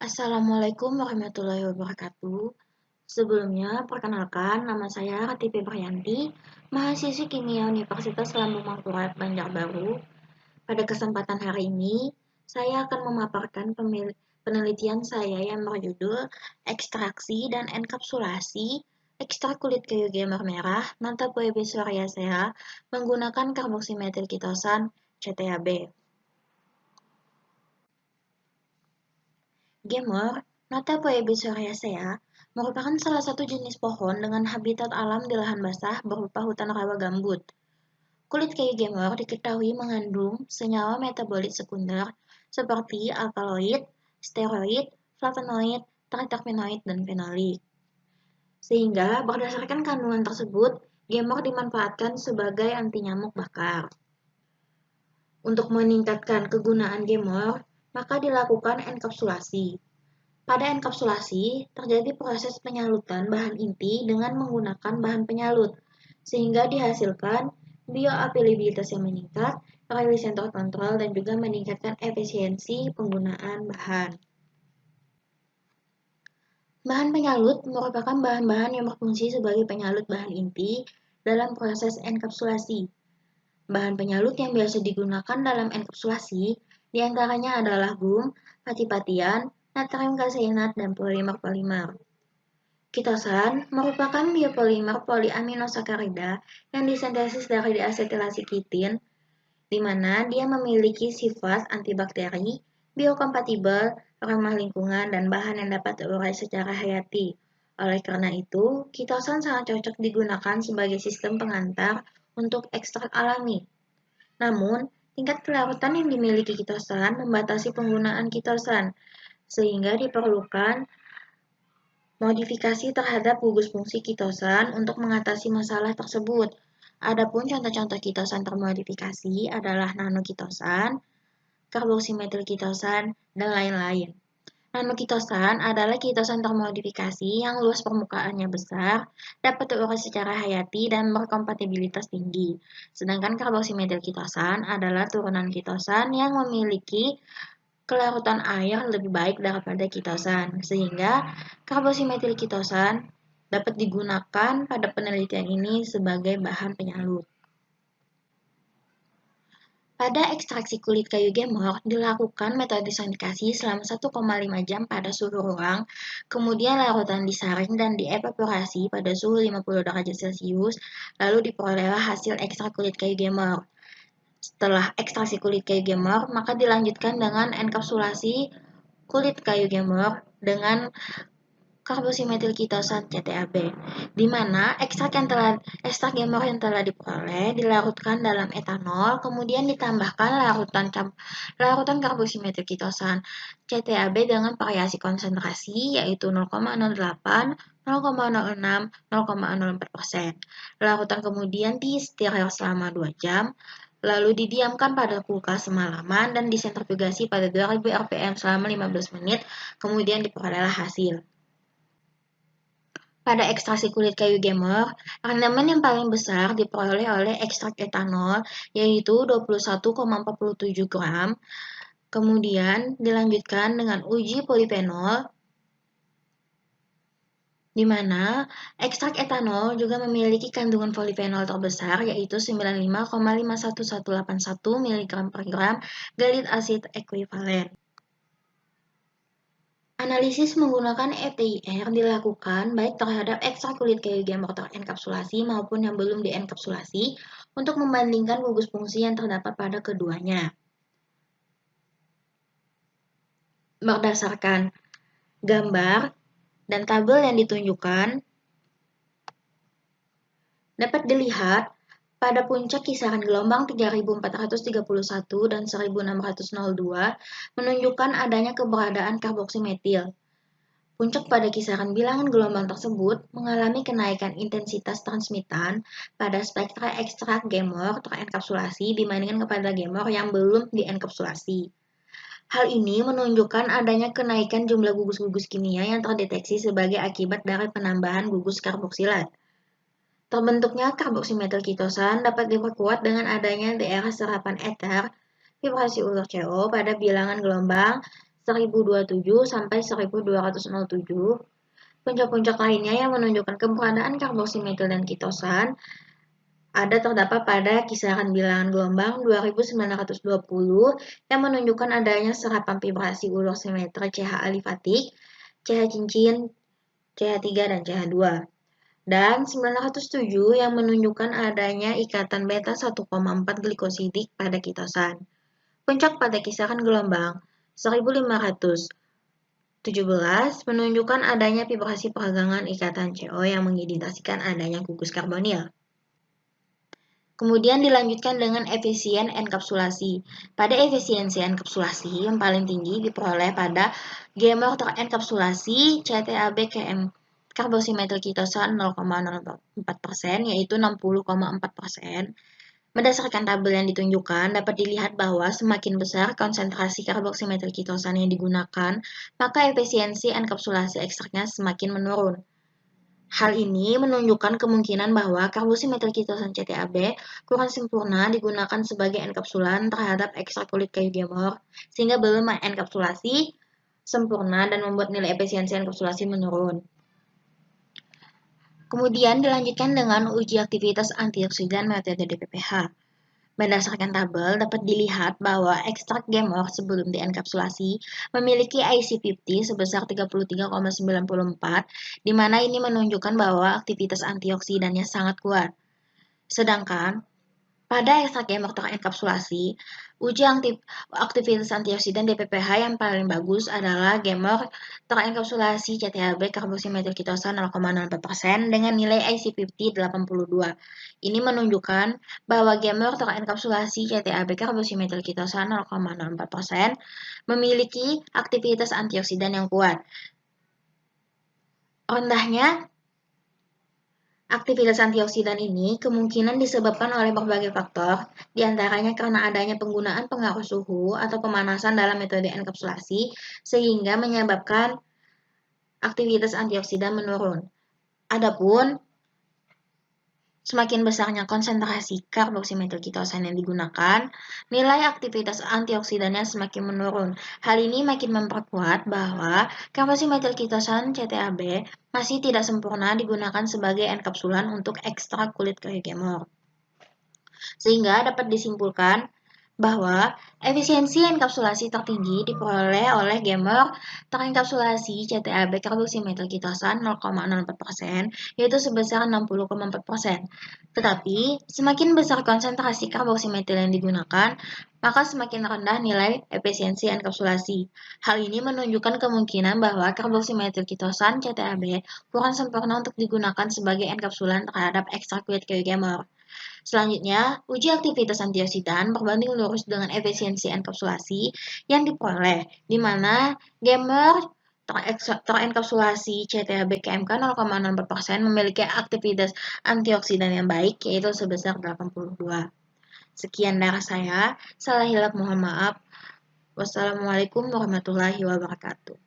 Assalamualaikum warahmatullahi wabarakatuh. Sebelumnya, perkenalkan nama saya Rati Febrianti, mahasiswi Kimia Universitas Lambung Mangkurat Banjarbaru. Pada kesempatan hari ini, saya akan memaparkan penelitian saya yang berjudul Ekstraksi dan Enkapsulasi Ekstrak kulit kayu gamer merah Nanthapoebis coriacea menggunakan karboksimetil kitosan CTAB. Gamer Nanthapoebis coriacea merupakan salah satu jenis pohon dengan habitat alam di lahan basah berupa hutan rawa gambut. Kulit kayu gamer diketahui mengandung senyawa metabolit sekunder seperti alkaloid, steroid, flavonoid, triterpenoid, dan fenolik. Sehingga berdasarkan kandungan tersebut, gamer dimanfaatkan sebagai anti nyamuk bakar. Untuk meningkatkan kegunaan gamer, maka dilakukan enkapsulasi. Pada enkapsulasi, terjadi proses penyalutan bahan inti dengan menggunakan bahan penyalut, sehingga dihasilkan bioavailabilitas yang meningkat, rilis yang terkontrol, dan juga meningkatkan efisiensi penggunaan bahan. Bahan penyalut merupakan bahan-bahan yang berfungsi sebagai penyalut bahan inti dalam proses enkapsulasi. Bahan penyalut yang biasa digunakan dalam enkapsulasi diantaranya adalah gum, pati-patian, natrium kalsiinat, dan polimer-polimer. Kitosan merupakan biopolimer poliaminosakarida yang disintesis dari diasetilasi kitin, di mana dia memiliki sifat antibakteri, biokompatibel, ramah lingkungan, dan bahan yang dapat terurai secara hayati. Oleh karena itu, kitosan sangat cocok digunakan sebagai sistem pengantar untuk ekstrak alami. Namun, tingkat kelarutan yang dimiliki kitosan membatasi penggunaan kitosan, sehingga diperlukan modifikasi terhadap gugus fungsi kitosan untuk mengatasi masalah tersebut. Adapun contoh-contoh kitosan termodifikasi adalah nanokitosan, karboksimetil kitosan, dan lain-lain. Nanokitosan adalah kitosan termodifikasi yang luas permukaannya besar, dapat terurai secara hayati, dan berkompatibilitas tinggi. Sedangkan karboksimetil kitosan adalah turunan kitosan yang memiliki kelarutan air lebih baik daripada kitosan, sehingga karboksimetil kitosan dapat digunakan pada penelitian ini sebagai bahan penyalut. Pada ekstraksi kulit kayu gamer, dilakukan metode sanitasi selama 1,5 jam pada suhu ruang, kemudian larutan disaring dan dievaporasi pada suhu 50 derajat Celcius, lalu diperolehlah hasil ekstrak kulit kayu gamer. Setelah ekstraksi kulit kayu gamer, maka dilanjutkan dengan enkapsulasi kulit kayu gamer dengan karboksimetil kitosan CTAB, di mana ekstrak gamer yang telah diperoleh dilarutkan dalam etanol, kemudian ditambahkan larutan karboksimetil kitosan CTAB dengan variasi konsentrasi yaitu 0,08, 0,06, 0,04%. Larutan kemudian disteril selama 2 jam, lalu didiamkan pada kulkas semalaman dan disentrifugasi pada 2000 rpm selama 15 menit, kemudian diperolehlah hasil. Pada ekstraksi kulit kayu gamer, rendaman yang paling besar diperoleh oleh ekstrak etanol, yaitu 21,47 gram. Kemudian dilanjutkan dengan uji polifenol, di mana ekstrak etanol juga memiliki kandungan polifenol terbesar, yaitu 95,51181 mg per gram galit asid ekuivalen. Analisis menggunakan FTIR dilakukan baik terhadap ekstrak kulit kayu gamer terenkapsulasi maupun yang belum dienkapsulasi untuk membandingkan gugus fungsi yang terdapat pada keduanya. Berdasarkan gambar dan tabel yang ditunjukkan, dapat dilihat pada puncak kisaran gelombang 3431 dan 1602 menunjukkan adanya keberadaan karboksimetil. Puncak pada kisaran bilangan gelombang tersebut mengalami kenaikan intensitas transmitan pada spektra ekstrak gamer terenkapsulasi dibandingkan kepada gamer yang belum dienkapsulasi. Hal ini menunjukkan adanya kenaikan jumlah gugus-gugus kimia yang terdeteksi sebagai akibat dari penambahan gugus karboksilat. Terbentuknya karboksimetil kitosan dapat diperkuat dengan adanya daerah serapan eter, vibrasi ulur CO pada bilangan gelombang 1027 sampai 1207. Puncak-puncak lainnya yang menunjukkan keberadaan karboksimetil dan kitosan ada terdapat pada kisaran bilangan gelombang 2920 yang menunjukkan adanya serapan vibrasi ulur simetri CH alifatik, CH cincin, CH3, dan CH2. Dan 907 yang menunjukkan adanya ikatan beta 1,4 glikosidik pada kitosan. Puncak pada kisaran gelombang 1517 menunjukkan adanya vibrasi peragangan ikatan CO yang mengindikasikan adanya gugus karbonil. Kemudian dilanjutkan dengan efisien enkapsulasi. Pada efisiensi enkapsulasi yang paling tinggi diperoleh pada GMOR terenkapsulasi CTAB-KM karbosimetil kitosan 0,04%, yaitu 60,4%. Berdasarkan tabel yang ditunjukkan, dapat dilihat bahwa semakin besar konsentrasi karboksimetil kitosan yang digunakan, maka efisiensi enkapsulasi ekstraknya semakin menurun. Hal ini menunjukkan kemungkinan bahwa karbosimetil kitosan CTAB kurang sempurna digunakan sebagai enkapsulan terhadap ekstrak kulit kayu gemor, sehingga belum mengenkapsulasi sempurna dan membuat nilai efisiensi enkapsulasi menurun. Kemudian dilanjutkan dengan uji aktivitas antioksidan metode DPPH. Berdasarkan tabel, dapat dilihat bahwa ekstrak gemor sebelum dienkapsulasi memiliki IC50 sebesar 33,94, di mana ini menunjukkan bahwa aktivitas antioksidannya sangat kuat. Sedangkan pada ekstrak gemor terenkapsulasi, uji aktivitas antioksidan DPPH yang paling bagus adalah gemor terenkapsulasi CTAB karbosimetil kitosan 0,04% dengan nilai IC50 82. Ini menunjukkan bahwa gemor terenkapsulasi CTAB karbosimetil kitosan 0,04% memiliki aktivitas antioksidan yang kuat. Rendahnya aktivitas antioksidan ini kemungkinan disebabkan oleh berbagai faktor, diantaranya karena adanya penggunaan pengaruh suhu atau pemanasan dalam metode enkapsulasi, sehingga menyebabkan aktivitas antioksidan menurun. Adapun semakin besarnya konsentrasi karboksimetil kitosan yang digunakan, nilai aktivitas antioksidannya semakin menurun. Hal ini makin memperkuat bahwa karboksimetil kitosan CTAB masih tidak sempurna digunakan sebagai enkapsulan untuk ekstrak kulit kayu gemor. Sehingga dapat disimpulkan bahwa efisiensi enkapsulasi tertinggi diperoleh oleh gemor terenkapsulasi CTAB karbosimetil kitosan 0,04%, yaitu sebesar 60,4%. Tetapi, semakin besar konsentrasi karboksimetil yang digunakan, maka semakin rendah nilai efisiensi enkapsulasi. Hal ini menunjukkan kemungkinan bahwa karboksimetil kitosan CTAB kurang sempurna untuk digunakan sebagai enkapsulan terhadap ekstrak kulit kayu gemor. Selanjutnya, uji aktivitas antioksidan berbanding lurus dengan efisiensi enkapsulasi yang diperoleh, di mana gemor terenkapsulasi CTAB KMK 0,04% memiliki aktivitas antioksidan yang baik, yaitu sebesar 82. Sekian dari saya, salah hilap mohon maaf. Wassalamualaikum warahmatullahi wabarakatuh.